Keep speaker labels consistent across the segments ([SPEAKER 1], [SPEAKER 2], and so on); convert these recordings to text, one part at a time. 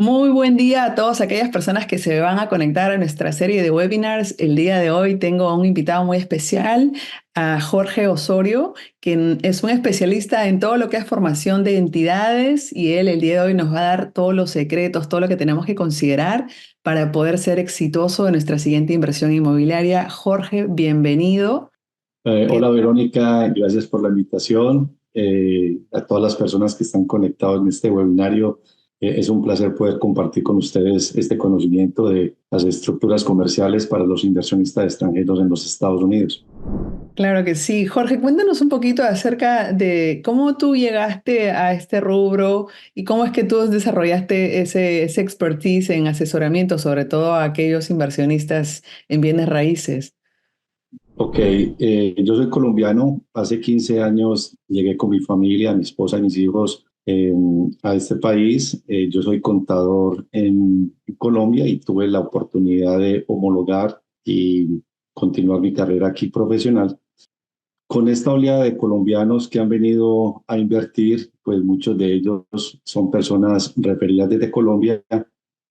[SPEAKER 1] Muy buen día a todas aquellas personas que se van a conectar a nuestra serie de webinars. El día de hoy tengo a un invitado muy especial, a Jorge Osorio, quien es un especialista en todo lo que es formación de entidades y él el día de hoy nos va a dar todos los secretos, todo lo que tenemos que considerar para poder ser exitoso en nuestra siguiente inversión inmobiliaria. Jorge, bienvenido.
[SPEAKER 2] Hola Verónica, gracias por la invitación. A todas las personas que están conectados en este webinario, es un placer poder compartir con ustedes este conocimiento de las estructuras comerciales para los inversionistas extranjeros en los Estados Unidos.
[SPEAKER 1] Claro que sí. Jorge, cuéntanos un poquito acerca de cómo tú llegaste a este rubro y cómo es que tú desarrollaste ese expertise en asesoramiento, sobre todo a aquellos inversionistas en bienes raíces.
[SPEAKER 2] Ok, yo soy colombiano. Hace 15 años llegué con mi familia, mi esposa y mis hijos a este país. Yo soy contador en Colombia y tuve la oportunidad de homologar y continuar mi carrera aquí profesional. Con esta oleada de colombianos que han venido a invertir, pues muchos de ellos son personas referidas desde Colombia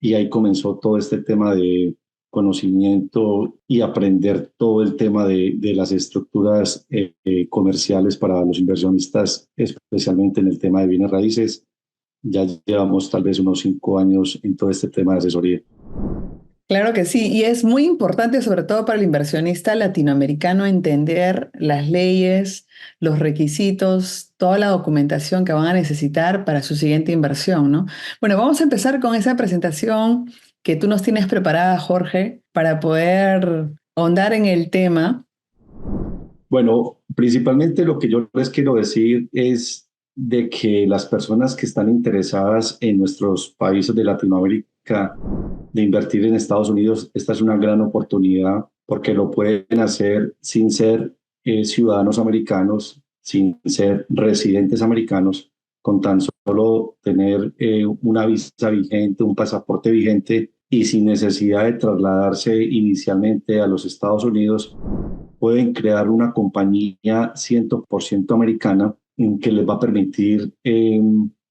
[SPEAKER 2] y ahí comenzó todo este tema de conocimiento y aprender todo el tema de las estructuras comerciales para los inversionistas, especialmente en el tema de bienes raíces. Ya llevamos tal vez unos 5 años en todo este tema de asesoría.
[SPEAKER 1] Claro que sí, y es muy importante, sobre todo para el inversionista latinoamericano, entender las leyes, los requisitos, toda la documentación que van a necesitar para su siguiente inversión, ¿no? Bueno, vamos a empezar con esa presentación que tú nos tienes preparada, Jorge, para poder ahondar en el tema.
[SPEAKER 2] Bueno, principalmente lo que yo les quiero decir es de que las personas que están interesadas en nuestros países de Latinoamérica de invertir en Estados Unidos, esta es una gran oportunidad porque lo pueden hacer sin ser ciudadanos americanos, sin ser residentes americanos, con tan solo tener una visa vigente, un pasaporte vigente y sin necesidad de trasladarse inicialmente a los Estados Unidos pueden crear una compañía 100% americana que les va a permitir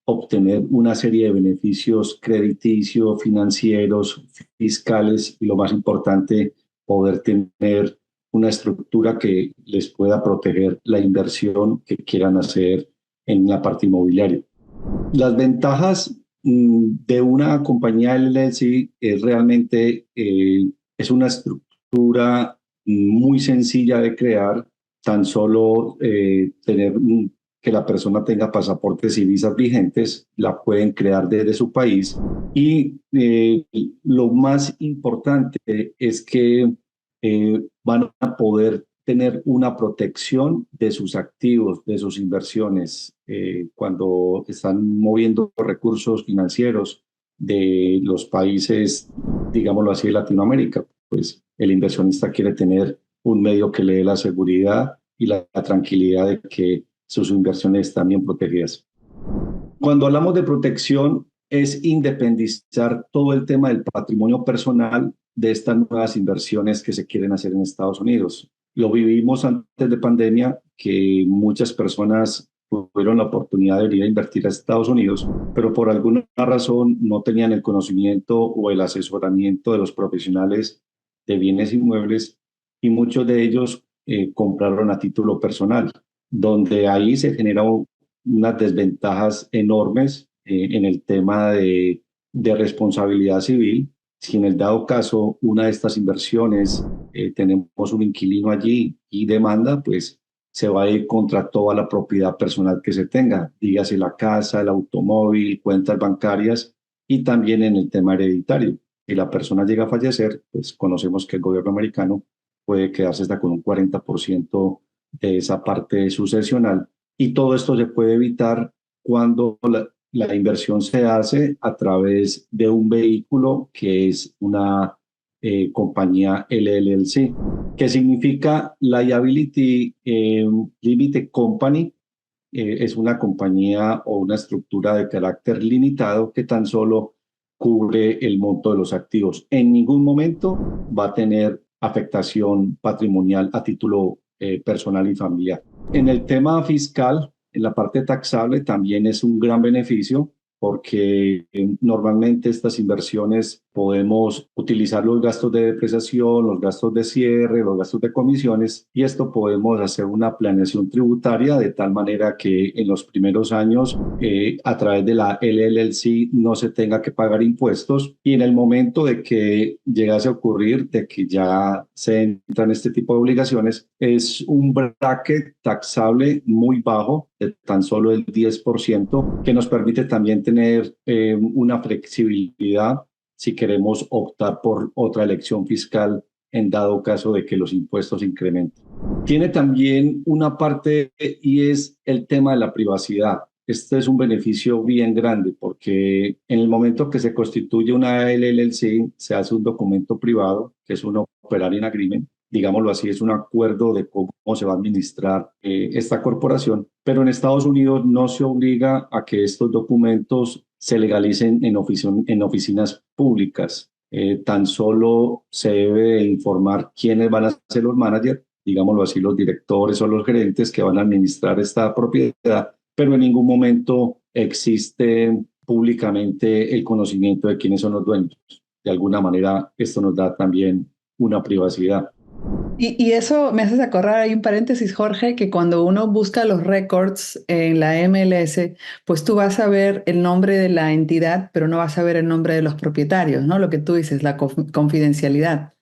[SPEAKER 2] obtener una serie de beneficios crediticios, financieros, fiscales y lo más importante, poder tener una estructura que les pueda proteger la inversión que quieran hacer en la parte inmobiliaria. Las ventajas de una compañía LLC es realmente es una estructura muy sencilla de crear, tan solo tener que la persona tenga pasaportes y visas vigentes, la pueden crear desde su país. Y lo más importante es que van a poder tener una protección de sus activos, de sus inversiones, cuando están moviendo recursos financieros de los países, digámoslo así, de Latinoamérica. Pues el inversionista quiere tener un medio que le dé la seguridad y la tranquilidad de que sus inversiones están bien protegidas. Cuando hablamos de protección, es independizar todo el tema del patrimonio personal de estas nuevas inversiones que se quieren hacer en Estados Unidos. Lo vivimos antes de pandemia, que muchas personas tuvieron la oportunidad de venir a invertir a Estados Unidos, pero por alguna razón no tenían el conocimiento o el asesoramiento de los profesionales de bienes inmuebles y muchos de ellos compraron a título personal, donde ahí se genera unas desventajas enormes en el tema de responsabilidad civil. Si en el dado caso una de estas inversiones tenemos un inquilino allí y demanda, pues se va a ir contra toda la propiedad personal que se tenga, dígase la casa, el automóvil, cuentas bancarias y también en el tema hereditario. Si la persona llega a fallecer, pues conocemos que el gobierno americano puede quedarse hasta con un 40% de esa parte sucesional y todo esto se puede evitar cuando la inversión se hace a través de un vehículo que es una compañía LLC, que significa Liability Limited Company. Es una compañía o una estructura de carácter limitado que tan solo cubre el monto de los activos. En ningún momento va a tener afectación patrimonial a título personal y familiar. En el tema fiscal, en la parte taxable, también es un gran beneficio porque normalmente estas inversiones podemos utilizar los gastos de depreciación, los gastos de cierre, los gastos de comisiones, y esto podemos hacer una planeación tributaria de tal manera que en los primeros años a través de la LLC no se tenga que pagar impuestos, y en el momento de que llegase a ocurrir de que ya se entran este tipo de obligaciones, es un bracket taxable muy bajo de tan solo el 10%, que nos permite también tener una flexibilidad si queremos optar por otra elección fiscal en dado caso de que los impuestos incrementen. Tiene también una parte y es el tema de la privacidad. Este es un beneficio bien grande porque en el momento que se constituye una LLC se hace un documento privado que es un operating agreement, digámoslo así, es un acuerdo de cómo se va a administrar esta corporación, pero en Estados Unidos no se obliga a que estos documentos se legalicen en oficinas públicas. Tan solo se debe informar quiénes van a ser los managers, digámoslo así, los directores o los gerentes que van a administrar esta propiedad, pero en ningún momento existe públicamente el conocimiento de quiénes son los dueños. De alguna manera, esto nos da también una privacidad.
[SPEAKER 1] Y eso me haces acordar, hay un paréntesis, Jorge, que cuando uno busca los records en la MLS, pues tú vas a ver el nombre de la entidad, pero no vas a ver el nombre de los propietarios, ¿no? Lo que tú dices, la confidencialidad.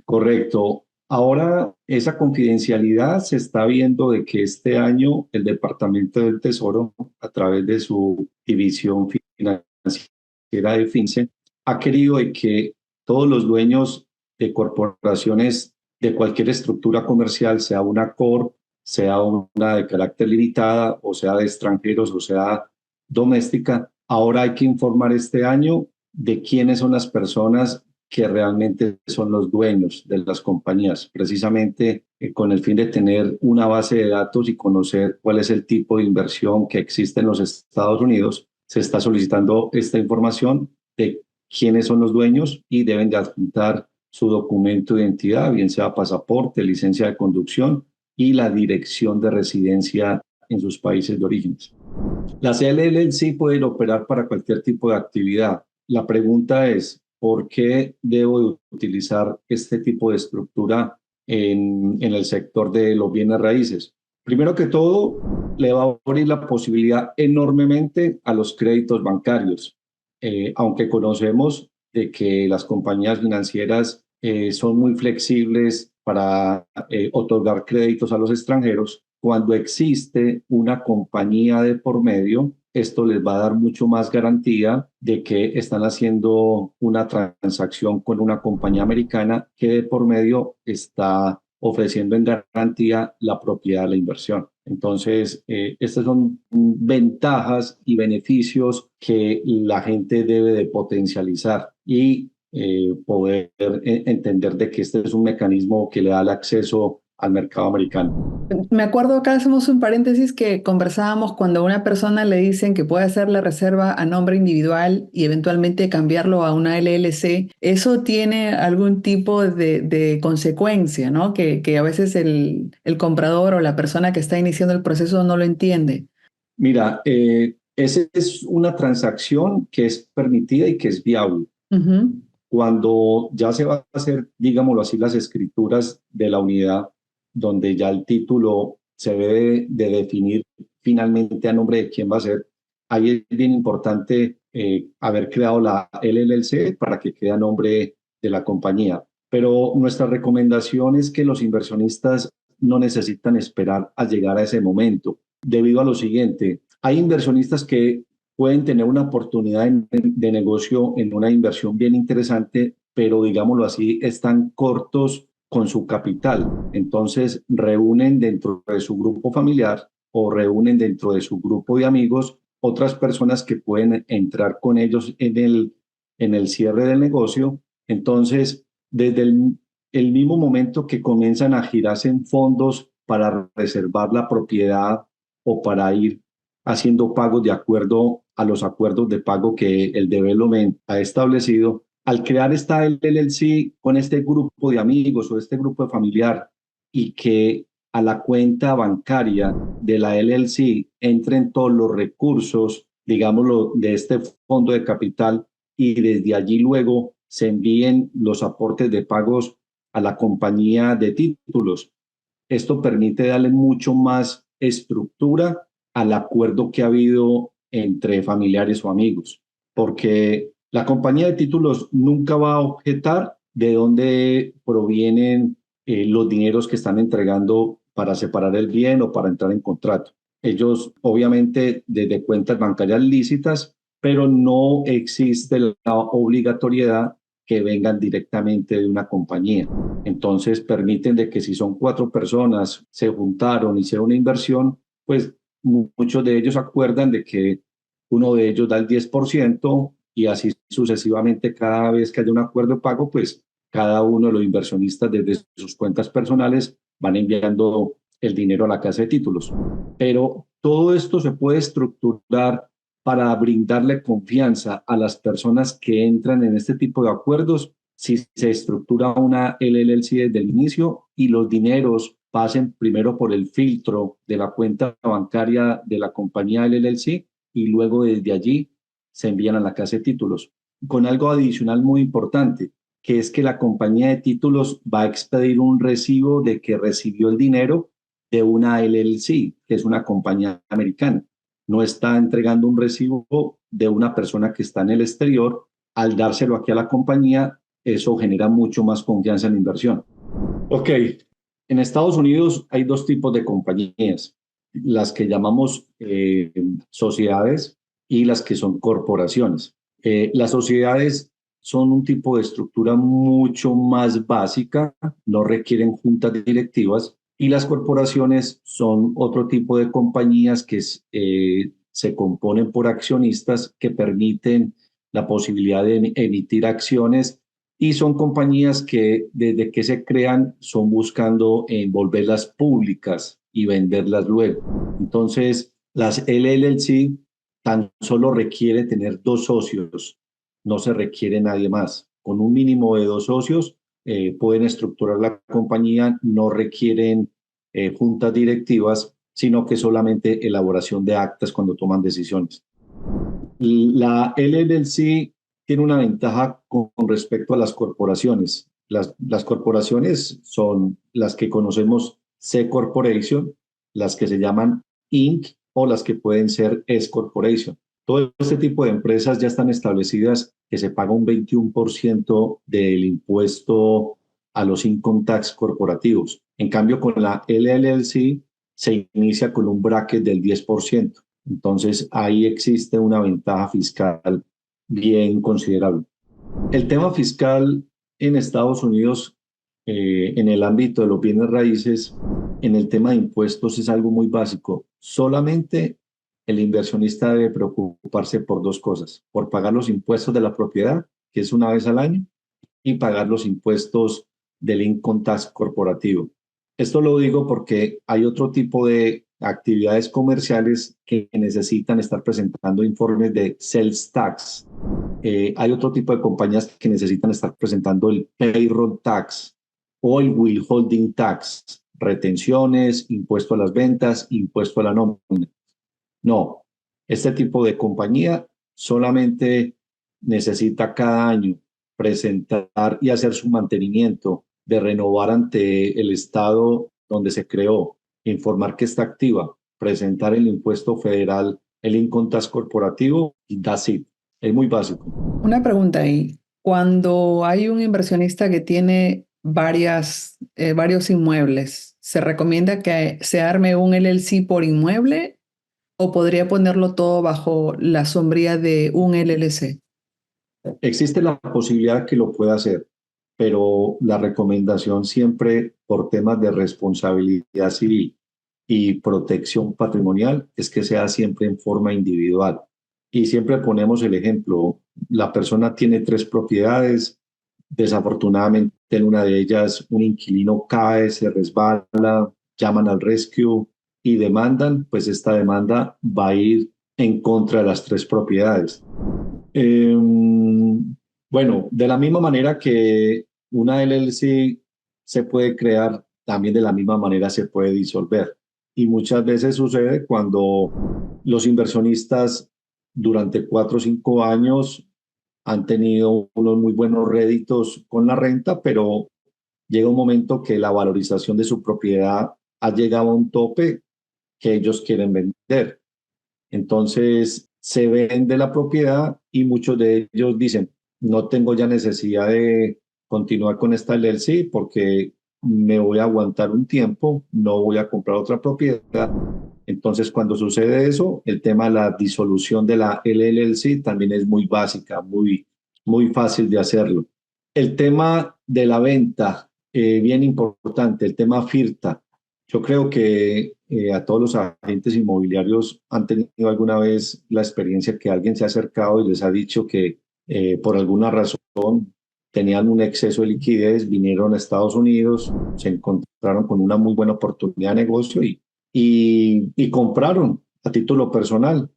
[SPEAKER 2] Correcto. Ahora esa confidencialidad se está viendo de que este año el Departamento del Tesoro, a través de su división financiera de FinCEN, ha querido de que todos los dueños de corporaciones de cualquier estructura comercial, sea una corp, sea una de carácter limitada, o sea de extranjeros, o sea doméstica, ahora hay que informar este año de quiénes son las personas que realmente son los dueños de las compañías, precisamente con el fin de tener una base de datos y conocer cuál es el tipo de inversión que existe en los Estados Unidos. Se está solicitando esta información de quiénes son los dueños y deben de adjuntar su documento de identidad, bien sea pasaporte, licencia de conducción y la dirección de residencia en sus países de origen. Las LLC pueden operar para cualquier tipo de actividad. La pregunta es, ¿por qué debo de utilizar este tipo de estructura en el sector de los bienes raíces? Primero que todo, le va a abrir la posibilidad enormemente a los créditos bancarios. Aunque conocemos de que las compañías financieras son muy flexibles para otorgar créditos a los extranjeros, cuando existe una compañía de por medio, esto les va a dar mucho más garantía de que están haciendo una transacción con una compañía americana que de por medio está ofreciendo en garantía la propiedad de la inversión. Entonces, estas son ventajas y beneficios que la gente debe de potencializar y poder entender de que este es un mecanismo que le da el acceso al mercado americano.
[SPEAKER 1] Me acuerdo, acá hacemos un paréntesis que conversábamos cuando a una persona le dicen que puede hacer la reserva a nombre individual y eventualmente cambiarlo a una LLC. Eso tiene algún tipo de consecuencia, ¿no? Que a veces el comprador o la persona que está iniciando el proceso no lo entiende.
[SPEAKER 2] Mira, esa es una transacción que es permitida y que es viable.
[SPEAKER 1] Ujú.
[SPEAKER 2] Cuando ya se va a hacer, digámoslo así, las escrituras de la unidad, donde ya el título se debe de definir finalmente a nombre de quién va a ser, ahí es bien importante haber creado la LLC para que quede a nombre de la compañía. Pero nuestra recomendación es que los inversionistas no necesitan esperar a llegar a ese momento, debido a lo siguiente. Hay inversionistas que pueden tener una oportunidad de negocio en una inversión bien interesante, pero digámoslo así, están cortos con su capital. Entonces reúnen dentro de su grupo familiar o reúnen dentro de su grupo de amigos otras personas que pueden entrar con ellos en el cierre del negocio. Entonces, desde el mismo momento que comienzan a girarse en fondos para reservar la propiedad o para ir haciendo pagos de acuerdo a los acuerdos de pago que el development ha establecido, al crear esta LLC con este grupo de amigos o este grupo de familiar y que a la cuenta bancaria de la LLC entren todos los recursos digámoslo, de este fondo de capital y desde allí luego se envíen los aportes de pagos a la compañía de títulos. Esto permite darle mucho más estructura al acuerdo que ha habido entre familiares o amigos, porque la compañía de títulos nunca va a objetar de dónde provienen los dineros que están entregando para separar el bien o para entrar en contrato. Ellos, obviamente, desde cuentas bancarias lícitas, pero no existe la obligatoriedad que vengan directamente de una compañía. Entonces permiten de que si son 4 personas, se juntaron, hicieron una inversión, pues muchos de ellos acuerdan de que uno de ellos da el 10% y así sucesivamente cada vez que haya un acuerdo de pago, pues cada uno de los inversionistas desde sus cuentas personales van enviando el dinero a la casa de títulos. Pero todo esto se puede estructurar para brindarle confianza a las personas que entran en este tipo de acuerdos si se estructura una LLC desde el inicio y los dineros pasen primero por el filtro de la cuenta bancaria de la compañía LLC y luego desde allí se envían a la casa de títulos. Con algo adicional muy importante, que es que la compañía de títulos va a expedir un recibo de que recibió el dinero de una LLC, que es una compañía americana. No está entregando un recibo de una persona que está en el exterior. Al dárselo aquí a la compañía, eso genera mucho más confianza en la inversión. Ok, en Estados Unidos hay dos tipos de compañías, las que llamamos sociedades y las que son corporaciones. Las sociedades son un tipo de estructura mucho más básica, no requieren juntas directivas, y las corporaciones son otro tipo de compañías que se componen por accionistas que permiten la posibilidad de emitir acciones y son compañías que desde que se crean son buscando volverlas públicas y venderlas luego. Entonces, las LLC tan solo requiere tener 2 socios, no se requiere nadie más. Con un mínimo de 2 socios pueden estructurar la compañía, no requieren juntas directivas, sino que solamente elaboración de actas cuando toman decisiones. La LLC tiene una ventaja con respecto a las corporaciones. Las corporaciones son las que conocemos C Corporation, las que se llaman Inc. o las que pueden ser S Corporation. Todo este tipo de empresas ya están establecidas que se paga un 21% del impuesto a los income tax corporativos. En cambio, con la LLC se inicia con un bracket del 10%. Entonces, ahí existe una ventaja fiscal bien considerable. El tema fiscal en Estados Unidos, en el ámbito de los bienes raíces, en el tema de impuestos es algo muy básico. Solamente el inversionista debe preocuparse por 2 cosas, por pagar los impuestos de la propiedad, que es una vez al año, y pagar los impuestos del income tax corporativo. Esto lo digo porque hay otro tipo de actividades comerciales que necesitan estar presentando informes de sales tax. Hay otro tipo de compañías que necesitan estar presentando el payroll tax o el withholding tax, retenciones, impuesto a las ventas, impuesto a la nómina. No, este tipo de compañía solamente necesita cada año presentar y hacer su mantenimiento, de renovar ante el estado donde se creó, informar que está activa, presentar el impuesto federal, el income tax corporativo y that's it. Es muy básico.
[SPEAKER 1] Una pregunta ahí. Cuando hay un inversionista que tiene varios inmuebles, ¿se recomienda que se arme un LLC por inmueble o podría ponerlo todo bajo la sombría de un LLC?
[SPEAKER 2] Existe la posibilidad que lo pueda hacer, pero la recomendación siempre por temas de responsabilidad civil y protección patrimonial es que sea siempre en forma individual. Y siempre ponemos el ejemplo, la persona tiene 3 propiedades, desafortunadamente en una de ellas un inquilino cae, se resbala, llaman al rescue y demandan, pues esta demanda va a ir en contra de las 3 propiedades. Eh, bueno, de la misma manera que una LLC se puede crear, también de la misma manera se puede disolver. Y muchas veces sucede cuando los inversionistas durante 4 o 5 años han tenido unos muy buenos réditos con la renta, pero llega un momento que la valorización de su propiedad ha llegado a un tope que ellos quieren vender. Entonces se vende la propiedad y muchos de ellos dicen, no tengo ya necesidad de continuar con esta LLC porque me voy a aguantar un tiempo, no voy a comprar otra propiedad. Entonces, cuando sucede eso, el tema de la disolución de la LLC también es muy básica, muy fácil de hacerlo. El tema de la venta, bien importante, el tema FIRTA. Yo creo que a todos los agentes inmobiliarios han tenido alguna vez la experiencia que alguien se ha acercado y les ha dicho que por alguna razón tenían un exceso de liquidez, vinieron a Estados Unidos, se encontraron con una muy buena oportunidad de negocio y compraron a título personal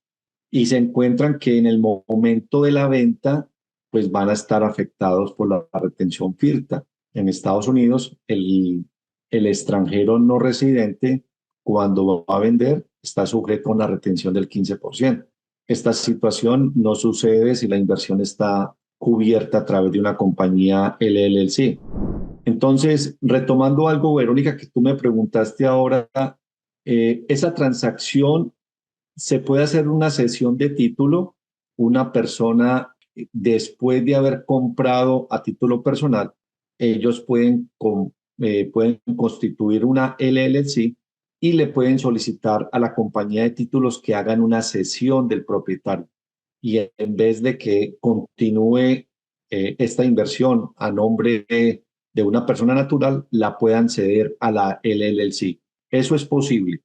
[SPEAKER 2] y se encuentran que en el momento de la venta pues van a estar afectados por la retención FIRTA. En Estados Unidos, el extranjero no residente, cuando va a vender, está sujeto a una retención del 15%. Esta situación no sucede si la inversión está cubierta a través de una compañía LLC. Entonces, retomando algo, Verónica, que tú me preguntaste ahora, esa transacción se puede hacer una cesión de título, una persona después de haber comprado a título personal, ellos pueden constituir una LLC y le pueden solicitar a la compañía de títulos que hagan una cesión del propietario. Y en vez de que continúe esta inversión a nombre de una persona natural, la puedan ceder a la LLC. Eso es posible,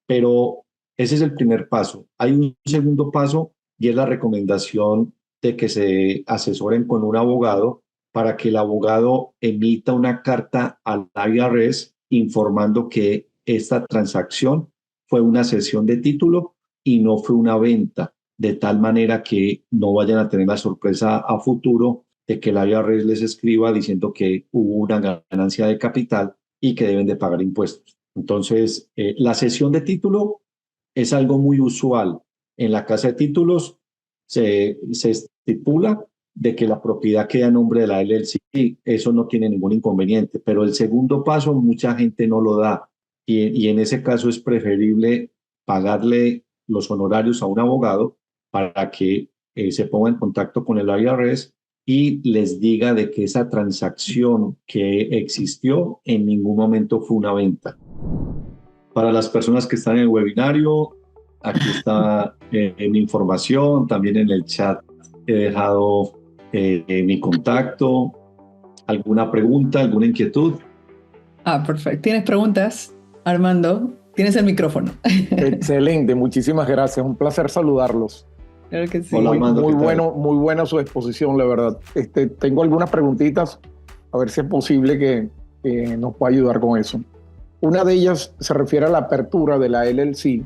[SPEAKER 2] pero ese es el primer paso. Hay un segundo paso y es la recomendación de que se asesoren con un abogado para que el abogado emita una carta al IRS informando que esta transacción fue una cesión de título y no fue una venta, de tal manera que no vayan a tener la sorpresa a futuro de que el IRS les escriba diciendo que hubo una ganancia de capital y que deben de pagar impuestos. Entonces, la cesión de título es algo muy usual. En la casa de títulos se estipula de que la propiedad queda a nombre de la LLC. Eso no tiene ningún inconveniente, pero el segundo paso mucha gente no lo da y en ese caso es preferible pagarle los honorarios a un abogado para que se ponga en contacto con el IRS y les diga de que esa transacción que existió en ningún momento fue una venta. Para las personas que están en el webinario, aquí está mi información, también en el chat he dejado mi contacto. ¿Alguna pregunta, alguna inquietud?
[SPEAKER 1] Perfecto. ¿Tienes preguntas, Armando? Tienes el micrófono.
[SPEAKER 3] Excelente, muchísimas gracias. Un placer saludarlos.
[SPEAKER 1] Claro que sí.
[SPEAKER 2] Hola, Armando,
[SPEAKER 3] Muy buena su exposición, la verdad. Tengo algunas preguntitas, a ver si es posible que nos pueda ayudar con eso. Una de ellas se refiere a la apertura de la LLC.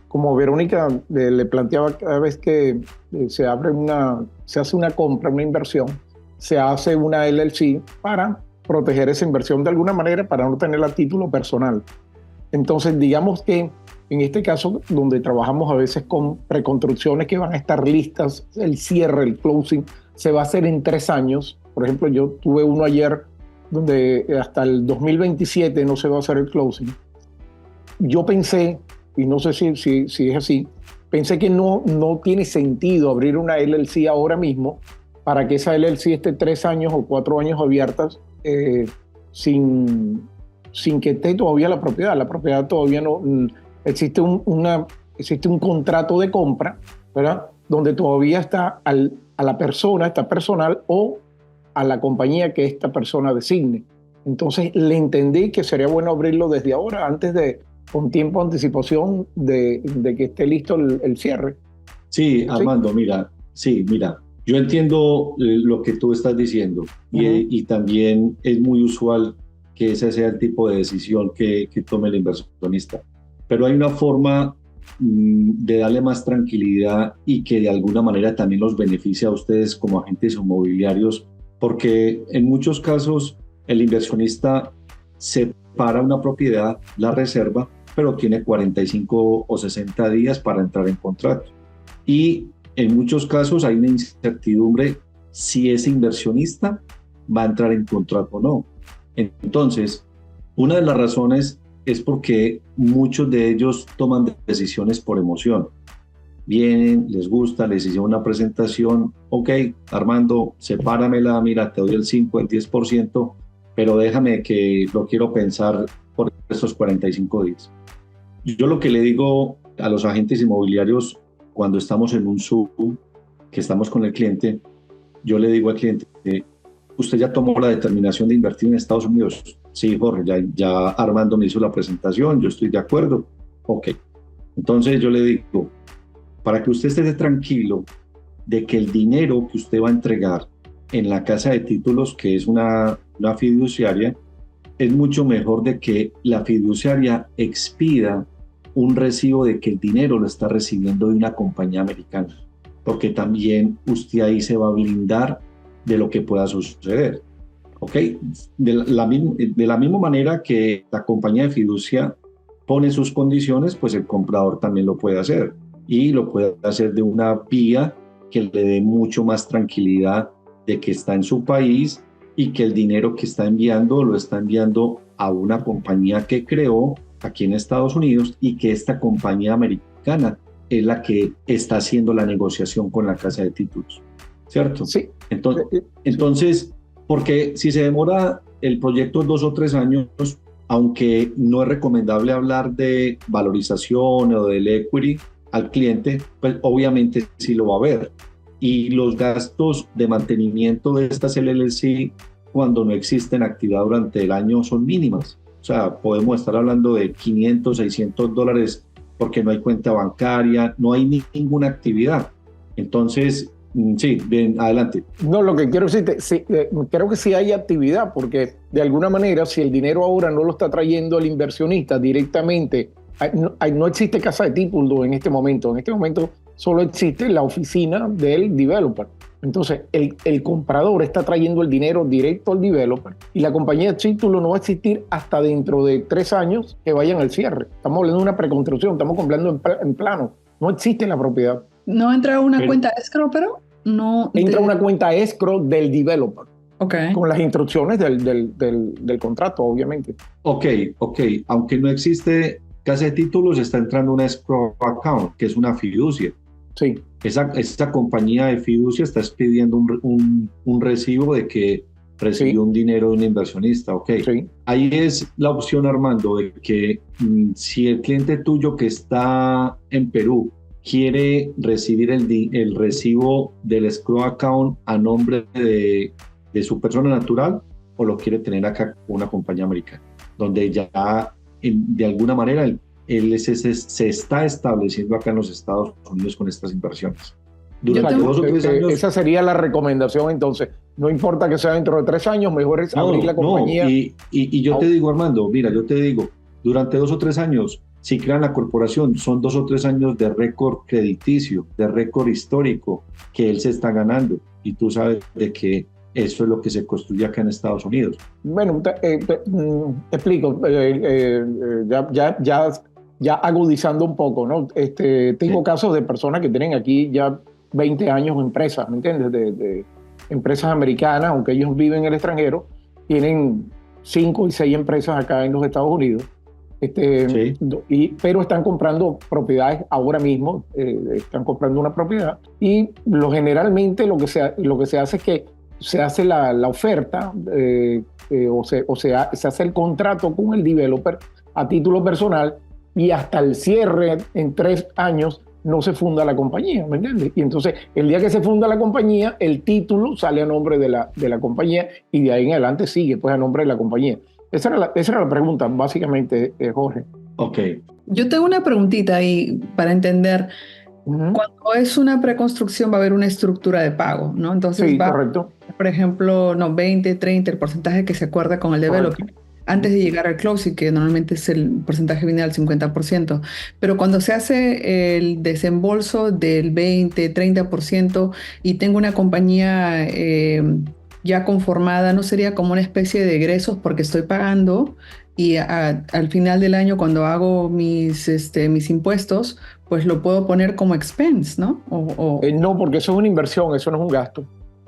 [SPEAKER 3] Como Verónica le planteaba, cada vez que se hace una compra, una inversión, se hace una LLC para proteger esa inversión de alguna manera, para no tenerla a título personal. Entonces, digamos que en este caso, donde trabajamos a veces con preconstrucciones que van a estar listas, el cierre, el closing, se va a hacer en 3 años. Por ejemplo, yo tuve uno ayer donde hasta el 2027 no se va a hacer el closing. Yo pensé, y no sé si es así, pensé que no tiene sentido abrir una LLC ahora mismo para que esa LLC esté 3 años o 4 años abiertas sin que esté todavía la propiedad. La propiedad todavía no... Existe un contrato de compra, ¿verdad? Donde todavía está a la persona, está personal, o a la compañía que esta persona designe. Entonces le entendí que sería bueno abrirlo desde ahora, con tiempo de anticipación de que esté listo el cierre.
[SPEAKER 2] Sí, Armando, ¿sí? mira, yo entiendo lo que tú estás diciendo y también es muy usual que ese sea el tipo de decisión que tome el inversionista. Pero hay una forma de darle más tranquilidad y que de alguna manera también los beneficia a ustedes como agentes inmobiliarios, porque en muchos casos el inversionista separa una propiedad, la reserva, pero tiene 45 o 60 días para entrar en contrato. Y en muchos casos hay una incertidumbre si ese inversionista va a entrar en contrato o no. Entonces, una de las razones es porque muchos de ellos toman decisiones por emoción. Vienen, les gusta, les hicieron una presentación, ok, Armando, sepáramela, mira, te doy el 5, el 10%, pero déjame que lo quiero pensar por estos 45 días. Yo lo que le digo a los agentes inmobiliarios cuando estamos en un Zoom, que estamos con el cliente, yo le digo al cliente, ¿usted ya tomó la determinación de invertir en Estados Unidos? Sí, Jorge, ya Armando me hizo la presentación, yo estoy de acuerdo. Ok, entonces yo le digo, para que usted esté tranquilo de que el dinero que usted va a entregar en la casa de títulos, que es una fiduciaria, es mucho mejor de que la fiduciaria expida un recibo de que el dinero lo está recibiendo de una compañía americana, porque también usted ahí se va a blindar de lo que pueda suceder. ¿Ok? De la misma manera que la compañía de fiducia pone sus condiciones, pues el comprador también lo puede hacer, y lo puede hacer de una vía que le dé mucho más tranquilidad de que está en su país y que el dinero que está enviando lo está enviando a una compañía que creó aquí en Estados Unidos, y que esta compañía americana es la que está haciendo la negociación con la casa de títulos, ¿cierto?
[SPEAKER 3] Sí.
[SPEAKER 2] Entonces, porque si se demora el proyecto 2 o 3 años, aunque no es recomendable hablar de valorización o del equity al cliente, pues obviamente sí lo va a ver. Y los gastos de mantenimiento de estas LLC, cuando no existen actividad durante el año, son mínimas. O sea, podemos estar hablando de $500, $600 porque no hay cuenta bancaria, no hay ninguna actividad. Entonces, sí, bien, adelante.
[SPEAKER 3] No, lo que quiero decirte, sí, creo que sí hay actividad, porque de alguna manera, si el dinero ahora no lo está trayendo el inversionista directamente, no existe casa de títulos en este momento. En este momento solo existe la oficina del developer. Entonces, el comprador está trayendo el dinero directo al developer, y la compañía de título no va a existir hasta dentro de 3 años que vayan al cierre. Estamos hablando de una preconstrucción, estamos comprando en plano. No existe la propiedad.
[SPEAKER 1] ¿No entra una cuenta escrow, pero? No.
[SPEAKER 3] Entra una cuenta escrow del developer.
[SPEAKER 1] Okay.
[SPEAKER 3] Con las instrucciones del contrato, obviamente.
[SPEAKER 2] Ok. Aunque no existe casa de títulos, está entrando una escrow account, que es una fiducia.
[SPEAKER 3] Sí.
[SPEAKER 2] Esa compañía de fiducia está expidiendo un recibo de que recibió un dinero de un inversionista. Ok.
[SPEAKER 3] Sí.
[SPEAKER 2] Ahí es la opción, Armando, de que si el cliente tuyo que está en Perú quiere recibir el recibo del escrow account a nombre de su persona natural, o lo quiere tener acá con una compañía americana, donde ya de alguna manera él se está estableciendo acá en los Estados Unidos con estas inversiones. Durante 2 o 3 años.
[SPEAKER 3] Esa sería la recomendación, entonces. No importa que sea dentro de 3 años, mejor es abrir la compañía.
[SPEAKER 2] Y yo te digo, Armando, mira, yo te digo, durante 2 o 3 años, si crean la corporación, son 2 o 3 años de récord crediticio, de récord histórico que él se está ganando, y tú sabes de que eso es lo que se construye acá en Estados Unidos.
[SPEAKER 3] Bueno, te explico, ya agudizando un poco, ¿no? Tengo casos de personas que tienen aquí ya 20 años de empresas, ¿me entiendes? De empresas americanas, aunque ellos viven en el extranjero, tienen 5 y 6 empresas acá en los Estados Unidos. Pero están comprando propiedades ahora mismo, están comprando una propiedad, y generalmente lo que se hace es que se hace la oferta se hace el contrato con el developer a título personal, y hasta el cierre en 3 años no se funda la compañía, ¿me entiendes? Y entonces el día que se funda la compañía, el título sale a nombre de la compañía, y de ahí en adelante sigue pues a nombre de la compañía. Esa era la pregunta, básicamente, Jorge.
[SPEAKER 2] Ok.
[SPEAKER 1] Yo tengo una preguntita ahí para entender. Cuando es una preconstrucción va a haber una estructura de pago, ¿no? Entonces
[SPEAKER 3] sí, correcto.
[SPEAKER 1] Por ejemplo, 20, 30, el porcentaje que se acuerda con el developer antes de llegar al closing, que normalmente es el porcentaje viene al 50%. Pero cuando se hace el desembolso del 20, 30% y tengo una compañía ya conformada, ¿no sería como una especie de egresos porque estoy pagando y al final del año cuando hago mis impuestos, pues lo puedo poner como expense, ¿no?
[SPEAKER 3] No, porque eso es una inversión, eso no es un gasto.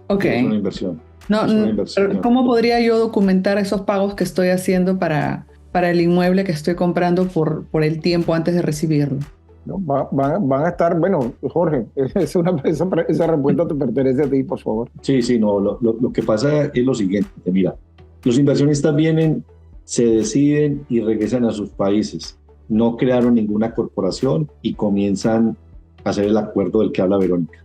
[SPEAKER 1] Ok.
[SPEAKER 2] Es una inversión.
[SPEAKER 1] No,
[SPEAKER 2] Es una inversión.
[SPEAKER 1] ¿cómo podría yo documentar esos pagos que estoy haciendo para el inmueble que estoy comprando por el tiempo antes de recibirlo?
[SPEAKER 3] ¿No? Van a estar, bueno, Jorge, esa respuesta te pertenece a ti, por favor.
[SPEAKER 2] Sí, no, lo que pasa es lo siguiente, mira, los inversionistas vienen, se deciden y regresan a sus países, no crearon ninguna corporación y comienzan a hacer el acuerdo del que habla Verónica.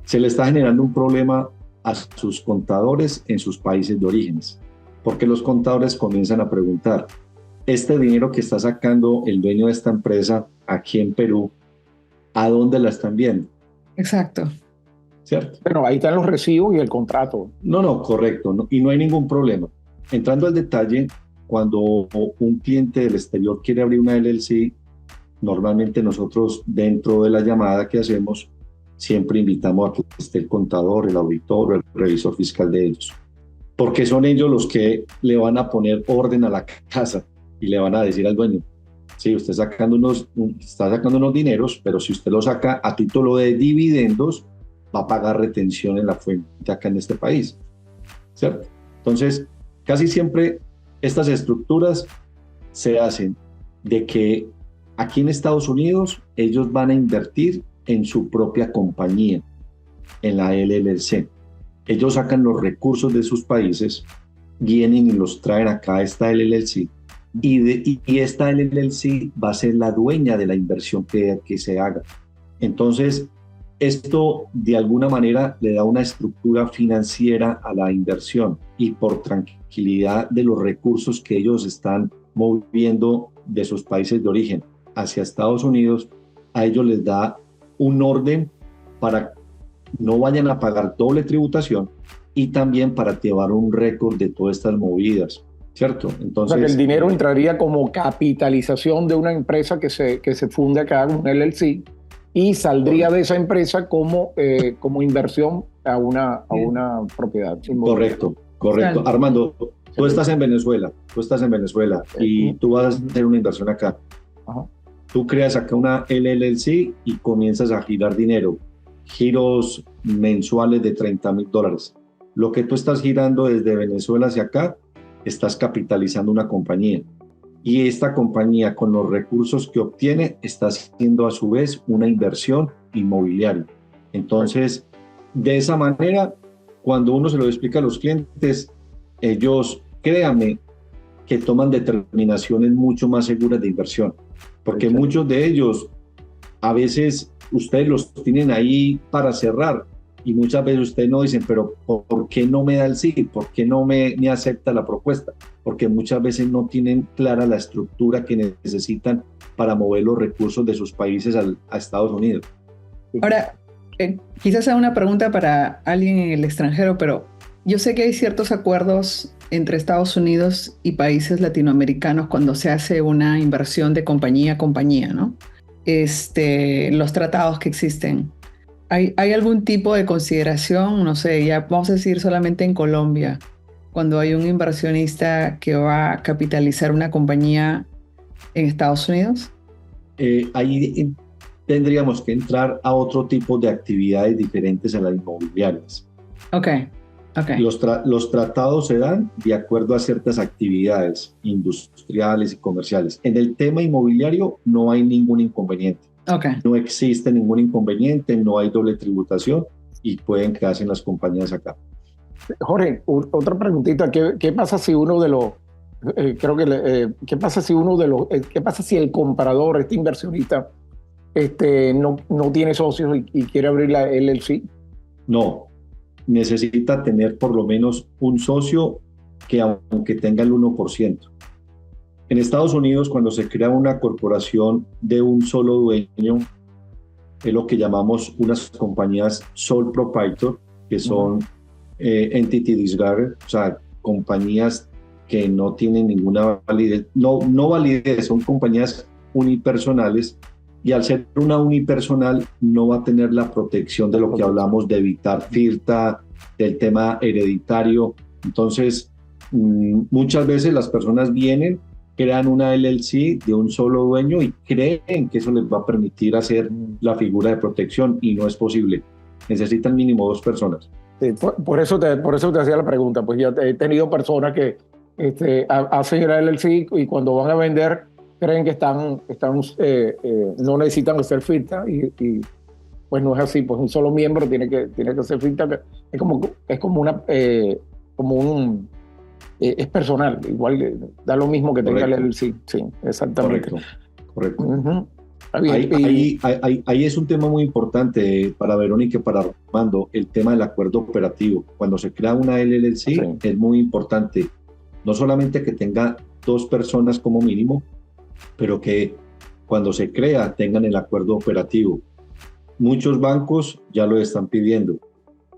[SPEAKER 2] Se le está generando un problema a sus contadores en sus países de orígenes, porque los contadores comienzan a preguntar, este dinero que está sacando el dueño de esta empresa aquí en Perú, ¿a dónde la están viendo?
[SPEAKER 1] Exacto.
[SPEAKER 2] ¿Cierto?
[SPEAKER 3] Pero ahí están los recibos y el contrato.
[SPEAKER 2] No, correcto, y no hay ningún problema. Entrando al detalle, cuando un cliente del exterior quiere abrir una LLC, normalmente nosotros dentro de la llamada que hacemos, siempre invitamos a que esté el contador, el auditor o el revisor fiscal de ellos, porque son ellos los que le van a poner orden a la casa y le van a decir al dueño, sí, usted está sacando unos dineros, pero si usted lo saca a título de dividendos, va a pagar retención en la fuente acá en este país, ¿cierto? Entonces, casi siempre estas estructuras se hacen de que aquí en Estados Unidos ellos van a invertir en su propia compañía, en la LLC. Ellos sacan los recursos de sus países, vienen y los traen acá a esta LLC, y esta LLC va a ser la dueña de la inversión que se haga. Entonces, esto de alguna manera le da una estructura financiera a la inversión y por tranquilidad de los recursos que ellos están moviendo de sus países de origen hacia Estados Unidos, a ellos les da un orden para no vayan a pagar doble tributación y también para llevar un récord de todas estas movidas, ¿cierto? Entonces,
[SPEAKER 3] o sea, que el dinero entraría como capitalización de una empresa que se funde acá, un LLC, y saldría de esa empresa como inversión a una propiedad.
[SPEAKER 2] Correcto. Claro. Armando, tú estás en Venezuela y tú vas a hacer una inversión acá. Ajá. Tú creas acá una LLC y comienzas a girar dinero, giros mensuales de $30,000. Lo que tú estás girando desde Venezuela hacia acá, estás capitalizando una compañía. Y esta compañía, con los recursos que obtiene, está haciendo a su vez una inversión inmobiliaria. Entonces, de esa manera, cuando uno se lo explica a los clientes, ellos, créanme, que toman determinaciones mucho más seguras de inversión. Porque muchos de ellos, a veces, ustedes los tienen ahí para cerrar. Y muchas veces ustedes no dicen, pero ¿por qué no me da el sí? ¿Por qué no me acepta la propuesta? Porque muchas veces no tienen clara la estructura que necesitan para mover los recursos de sus países a Estados Unidos.
[SPEAKER 1] Ahora, quizás sea una pregunta para alguien en el extranjero, pero yo sé que hay ciertos acuerdos entre Estados Unidos y países latinoamericanos cuando se hace una inversión de compañía a compañía, ¿no? Los tratados que existen. ¿Hay algún tipo de consideración? No sé, ya vamos a decir solamente en Colombia, cuando hay un inversionista que va a capitalizar una compañía en Estados Unidos?
[SPEAKER 2] Ahí tendríamos que entrar a otro tipo de actividades diferentes a las inmobiliarias.
[SPEAKER 1] Okay.
[SPEAKER 2] Los tratados se dan de acuerdo a ciertas actividades industriales y comerciales. En el tema inmobiliario no hay ningún inconveniente.
[SPEAKER 1] Okay.
[SPEAKER 2] No existe ningún inconveniente, no hay doble tributación y pueden quedarse en las compañías acá.
[SPEAKER 3] Jorge, otra preguntita. ¿Qué pasa si uno de los ¿qué pasa si el comprador, este inversionista, no tiene socios y quiere abrir la LLC?
[SPEAKER 2] No, necesita tener por lo menos un socio que aunque tenga el 1%. En Estados Unidos, cuando se crea una corporación de un solo dueño, es lo que llamamos unas compañías sole proprietor, que son entity disregarded, o sea, compañías que no tienen ninguna validez, no validez, son compañías unipersonales, y al ser una unipersonal no va a tener la protección de lo que hablamos de evitar FIRTA, del tema hereditario. Entonces, muchas veces las personas vienen, crean una LLC de un solo dueño y creen que eso les va a permitir hacer la figura de protección, y no es posible. Necesitan mínimo 2 personas.
[SPEAKER 3] Sí, por eso te hacía la pregunta, pues ya he tenido personas que hacen el LLC y cuando van a vender creen que no necesitan hacer filtra y pues no es así, pues un solo miembro tiene que hacer filtra. Es personal, igual da lo mismo que tenga el LLC. Sí, exactamente.
[SPEAKER 2] Correcto.
[SPEAKER 3] Uh-huh.
[SPEAKER 2] Ahí es un tema muy importante para Verónica y para Armando, el tema del acuerdo operativo. Cuando se crea una LLC, es muy importante, no solamente que tenga 2 personas como mínimo, pero que cuando se crea tengan el acuerdo operativo. Muchos bancos ya lo están pidiendo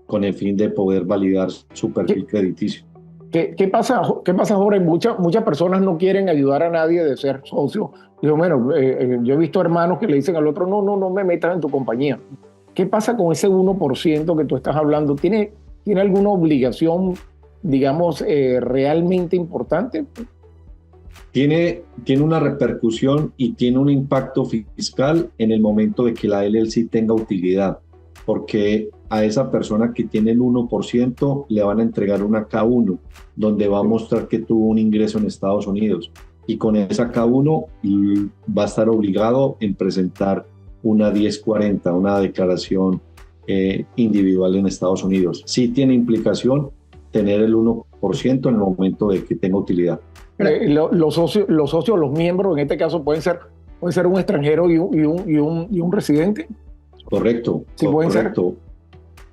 [SPEAKER 2] con el fin de poder validar su perfil crediticio.
[SPEAKER 3] ¿Qué pasa, Jorge? Muchas personas no quieren ayudar a nadie de ser socio. Digo, bueno, yo he visto hermanos que le dicen al otro, no me metas en tu compañía. ¿Qué pasa con ese 1% que tú estás hablando? ¿Tiene alguna obligación, digamos, realmente importante?
[SPEAKER 2] Tiene una repercusión y tiene un impacto fiscal en el momento de que la LLC tenga utilidad, porque a esa persona que tiene el 1% le van a entregar una K1, donde va a mostrar que tuvo un ingreso en Estados Unidos. Y con esa K1 va a estar obligado en presentar una 1040, una declaración individual en Estados Unidos. Sí tiene implicación tener el 1% en el momento de que tenga utilidad.
[SPEAKER 3] Los socios, los miembros, en este caso pueden ser un extranjero y un residente.
[SPEAKER 2] Correcto.
[SPEAKER 3] Sí,
[SPEAKER 2] pueden correcto.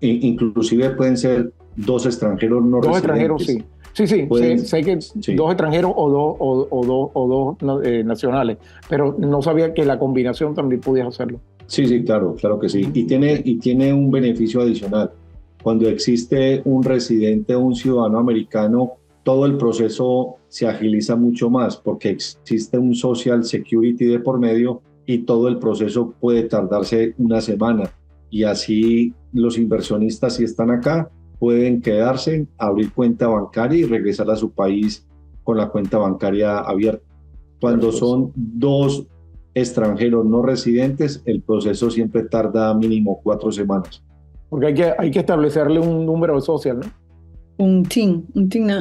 [SPEAKER 2] Inclusive pueden ser 2 extranjeros no residentes. 2 extranjeros,
[SPEAKER 3] sí. Sí, sé que sí. 2 extranjeros o dos nacionales, pero no sabía que la combinación también podías hacerlo.
[SPEAKER 2] Sí, claro que sí. Y tiene un beneficio adicional. Cuando existe un residente o un ciudadano americano, todo el proceso se agiliza mucho más porque existe un Social Security de por medio y todo el proceso puede tardarse una semana. Y así los inversionistas, si están acá, pueden quedarse, abrir cuenta bancaria y regresar a su país con la cuenta bancaria abierta. Cuando son 2 extranjeros no residentes, el proceso siempre tarda mínimo 4 semanas.
[SPEAKER 3] Porque hay que establecerle un número de social, ¿no?
[SPEAKER 1] Un TIN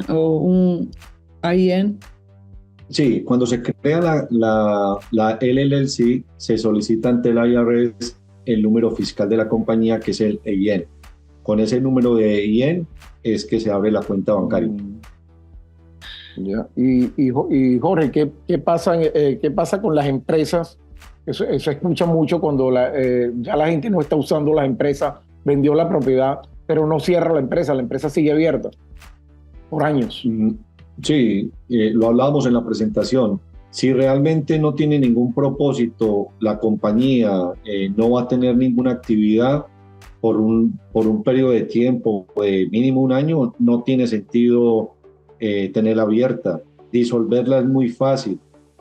[SPEAKER 1] o un IN.
[SPEAKER 2] Sí, cuando se crea la LLC, se solicita ante el IRS el número fiscal de la compañía, que es el EIN. Con ese número de EIN es que se abre la cuenta bancaria.
[SPEAKER 3] Ya. Y Jorge, ¿qué pasa con las empresas? Eso se escucha mucho cuando ya la gente no está usando las empresas, vendió la propiedad, pero no cierra la empresa sigue abierta por años.
[SPEAKER 2] Sí, lo hablábamos en la presentación. Si realmente no tiene ningún propósito, la compañía no va a tener ninguna actividad por un periodo de tiempo de mínimo 1 año, no tiene sentido tenerla abierta. Disolverla es muy fácil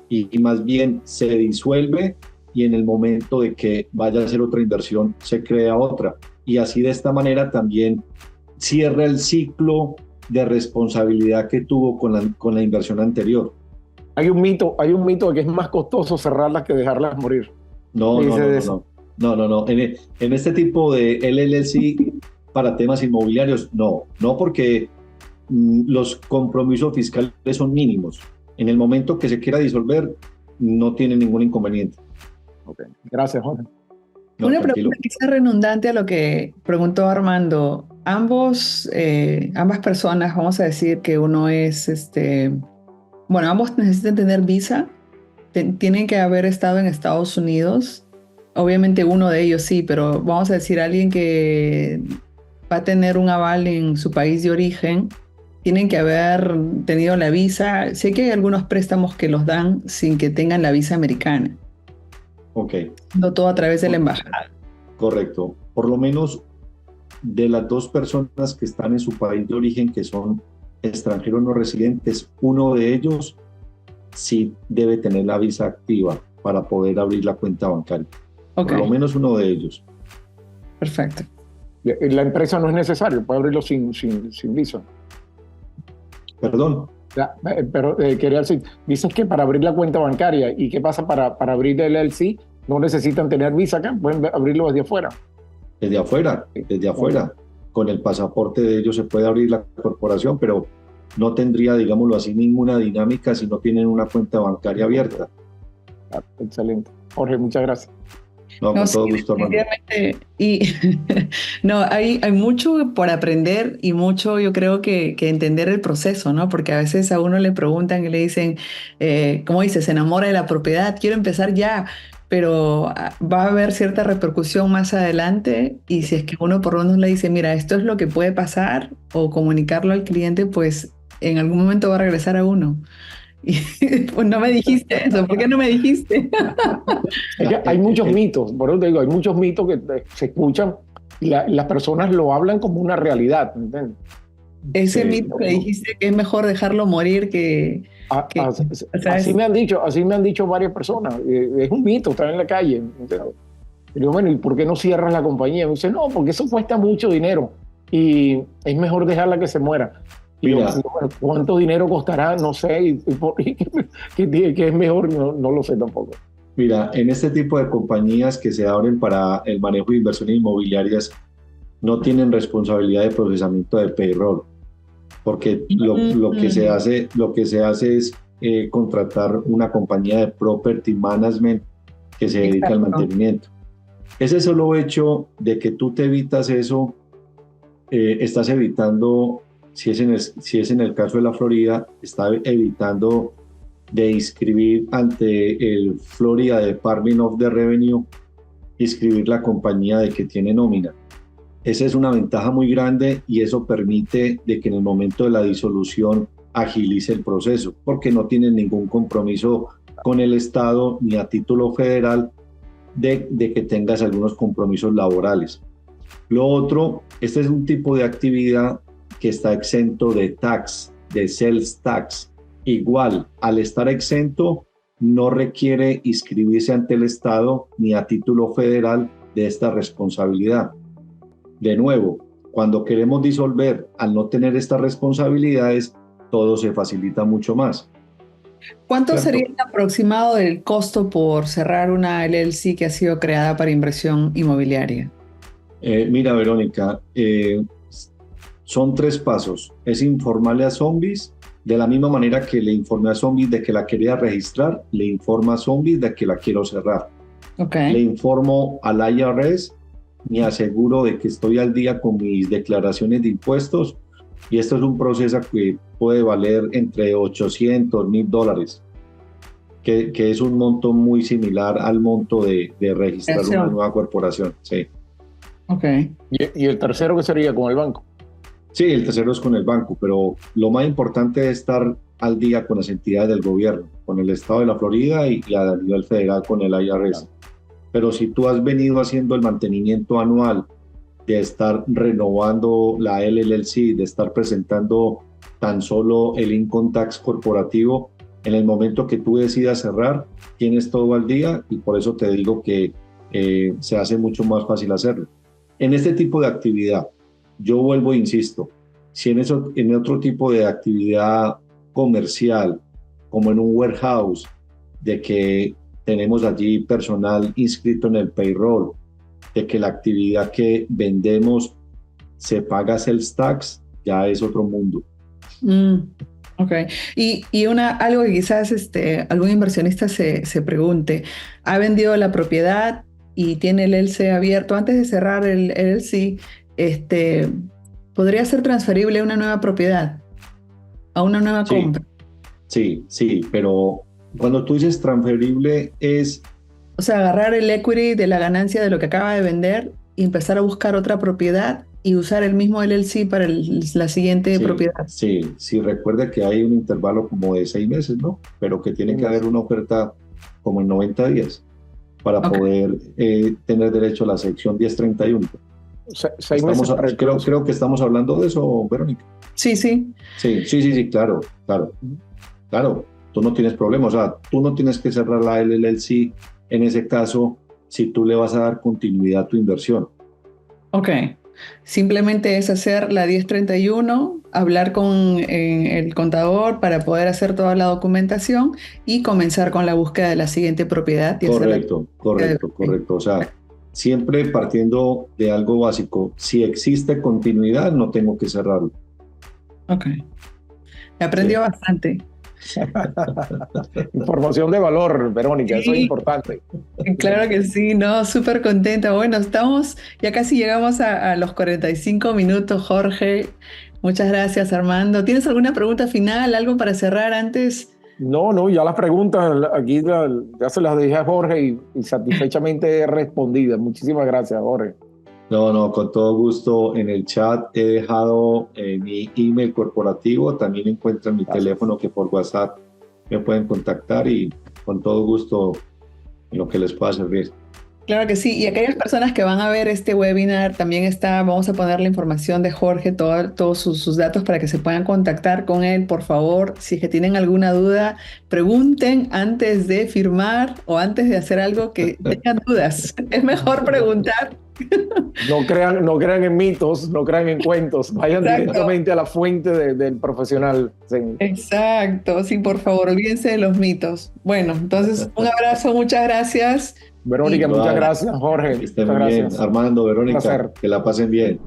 [SPEAKER 2] y más bien se disuelve y en el momento de que vaya a hacer otra inversión se crea otra. Y así de esta manera también cierra el ciclo de responsabilidad que tuvo con la inversión anterior.
[SPEAKER 3] Hay un mito de que es más costoso cerrarlas que dejarlas morir.
[SPEAKER 2] No. En este tipo de LLC para temas inmobiliarios, no porque los compromisos fiscales son mínimos. En el momento que se quiera disolver, no tiene ningún inconveniente.
[SPEAKER 3] Okay. Gracias, Jorge.
[SPEAKER 1] Una pregunta quizás redundante a lo que preguntó Armando. Ambas personas, vamos a decir que uno es, ambos necesitan tener visa, tienen que haber estado en Estados Unidos. Obviamente uno de ellos sí, pero vamos a decir alguien que va a tener un aval en su país de origen, tienen que haber tenido la visa. Sé que hay algunos préstamos que los dan sin que tengan la visa americana.
[SPEAKER 2] Ok.
[SPEAKER 1] No todo a través de la embajada.
[SPEAKER 2] Correcto. Por lo menos de las 2 personas que están en su país de origen, que son extranjeros no residentes, uno de ellos sí debe tener la visa activa para poder abrir la cuenta bancaria. Okay. Por lo menos uno de ellos.
[SPEAKER 1] Perfecto.
[SPEAKER 3] La empresa no es necesario, puede abrirlo sin visa.
[SPEAKER 2] Perdón.
[SPEAKER 3] Pero quería decir, dices que para abrir la cuenta bancaria, ¿y qué pasa para abrir el LLC? No necesitan tener visa acá, pueden abrirlo desde afuera.
[SPEAKER 2] Desde afuera. Con el pasaporte de ellos se puede abrir la corporación, pero no tendría, digámoslo así, ninguna dinámica si no tienen una cuenta bancaria abierta.
[SPEAKER 3] Excelente. Jorge, muchas gracias.
[SPEAKER 2] No, con todo gusto, hermano.
[SPEAKER 1] Y no, hay mucho por aprender y mucho, yo creo que entender el proceso, ¿no? Porque a veces a uno le preguntan y le dicen, ¿cómo dices? Se enamora de la propiedad, quiero empezar ya, pero va a haber cierta repercusión más adelante y si es que uno por lo menos le dice, mira, esto es lo que puede pasar o comunicarlo al cliente, pues en algún momento va a regresar a uno. Y pues no me dijiste eso, ¿por qué no me dijiste?
[SPEAKER 3] Es que hay muchos mitos, por eso te digo, hay muchos mitos que se escuchan y las personas lo hablan como una realidad, ¿entiendes?
[SPEAKER 1] Ese mito que dijiste que es mejor dejarlo morir
[SPEAKER 3] así me han dicho varias personas, es un mito, estar en la calle, ¿entiendes? Y digo, bueno, ¿y por qué no cierras la compañía? Me dice, no, porque eso cuesta mucho dinero y es mejor dejarla que se muera. Y yo, bueno, ¿cuánto dinero costará? No sé, que es mejor, no lo sé tampoco.
[SPEAKER 2] Mira, en este tipo de compañías que se abren para el manejo de inversiones inmobiliarias, no tienen responsabilidad de procesamiento de payroll, porque lo que se hace es contratar una compañía de property management que se dedica al mantenimiento. Ese solo hecho de que tú te evitas eso, estás evitando, si es en el caso de la Florida, está evitando de inscribir ante el Florida Department of the Revenue, inscribir la compañía de que tiene nómina. Esa es una ventaja muy grande y eso permite de que en el momento de la disolución agilice el proceso, porque no tienen ningún compromiso con el Estado ni a título federal de que tengas algunos compromisos laborales. Lo otro, este es un tipo de actividad que está exento de tax, de sales tax. Igual, al estar exento, no requiere inscribirse ante el Estado ni a título federal de esta responsabilidad. De nuevo, cuando queremos disolver, al no tener estas responsabilidades, todo se facilita mucho más.
[SPEAKER 1] ¿Cuánto sería el aproximado del costo por cerrar una LLC que ha sido creada para inversión inmobiliaria?
[SPEAKER 2] Mira, Verónica, son 3 pasos. Es informarle a Zombies, de la misma manera que le informé a Zombies de que la quería registrar, le informo a Zombies de que la quiero cerrar.
[SPEAKER 1] Okay.
[SPEAKER 2] Le informo al IRS, me aseguro de que estoy al día con mis declaraciones de impuestos y esto es un proceso que puede valer entre $800, $1,000, que es un monto muy similar al monto de registrar una nueva corporación. Sí.
[SPEAKER 1] Okay.
[SPEAKER 3] ¿Y el tercero qué sería con el banco?
[SPEAKER 2] Sí, el tercero es con el banco, pero lo más importante es estar al día con las entidades del gobierno, con el Estado de la Florida y a nivel federal con el IRS. Pero si tú has venido haciendo el mantenimiento anual, de estar renovando la LLC, de estar presentando tan solo el income tax corporativo, en el momento que tú decidas cerrar, tienes todo al día y por eso te digo que se hace mucho más fácil hacerlo. En este tipo de actividad, yo vuelvo e insisto, si en otro tipo de actividad comercial, como en un warehouse, de que tenemos allí personal inscrito en el payroll, de que la actividad que vendemos se paga sales tax, ya es otro mundo.
[SPEAKER 1] Ok. Y algo que quizás algún inversionista se pregunte, ha vendido la propiedad y tiene el LLC abierto, antes de cerrar el LLC, ¿podría ser transferible a una nueva propiedad, a una nueva compra?
[SPEAKER 2] Sí, pero cuando tú dices transferible es...
[SPEAKER 1] O sea, agarrar el equity de la ganancia de lo que acaba de vender y empezar a buscar otra propiedad y usar el mismo LLC para la siguiente propiedad.
[SPEAKER 2] Sí, recuerda que hay un intervalo como de 6 meses, ¿no? Pero que tiene que haber una oferta como en 90 días para poder tener derecho a la sección 1031.
[SPEAKER 3] 6 meses.
[SPEAKER 2] Creo que estamos hablando de eso, Verónica.
[SPEAKER 1] Sí,
[SPEAKER 2] claro. Tú no tienes problema, o sea, tú no tienes que cerrar la LLC en ese caso si tú le vas a dar continuidad a tu inversión.
[SPEAKER 1] Ok. Simplemente es hacer la 1031, hablar con el contador para poder hacer toda la documentación y comenzar con la búsqueda de la siguiente propiedad y hacer la
[SPEAKER 2] Correcto,
[SPEAKER 1] búsqueda de-
[SPEAKER 2] correcto, correcto. O sea, siempre partiendo de algo básico. Si existe continuidad, no tengo que cerrarlo.
[SPEAKER 1] Ok.
[SPEAKER 2] ¿Sí?
[SPEAKER 1] Aprendió bastante.
[SPEAKER 3] Información de valor, Verónica, eso es
[SPEAKER 1] Sí,
[SPEAKER 3] importante.
[SPEAKER 1] claro que sí, no, súper contenta. Bueno, ya casi llegamos a los 45 minutos, Jorge. Muchas gracias, Armando. ¿Tienes alguna pregunta final, algo para cerrar antes?
[SPEAKER 3] No, no, ya las preguntas aquí ya se las dejé a Jorge y satisfechamente respondidas. Muchísimas gracias, Jorge.
[SPEAKER 2] No, no, con todo gusto. En el chat he dejado mi email corporativo. También encuentran mi
[SPEAKER 3] Gracias.
[SPEAKER 2] teléfono que por WhatsApp me pueden contactar y con todo gusto en lo que les pueda servir.
[SPEAKER 1] Claro que sí. Y aquellas personas que van a ver este webinar, también vamos a poner la información de Jorge, todos sus datos para que se puedan contactar con él. Por favor, si es que tienen alguna duda, pregunten antes de firmar o antes de hacer algo que tengan dudas. Es mejor preguntar.
[SPEAKER 3] No crean en mitos, no crean en cuentos, vayan
[SPEAKER 1] Exacto.
[SPEAKER 3] directamente a la fuente del profesional. Sí.
[SPEAKER 1] Exacto, sí, por favor, olvídense de los mitos. Bueno, entonces un abrazo, muchas gracias y
[SPEAKER 3] Verónica, muchas
[SPEAKER 2] Igual,
[SPEAKER 3] gracias, Jorge.
[SPEAKER 2] que estén
[SPEAKER 3] Muchas
[SPEAKER 2] muy bien.
[SPEAKER 3] gracias.
[SPEAKER 2] Armando,
[SPEAKER 3] Un
[SPEAKER 2] Verónica,
[SPEAKER 3] placer.
[SPEAKER 2] que la pasen bien.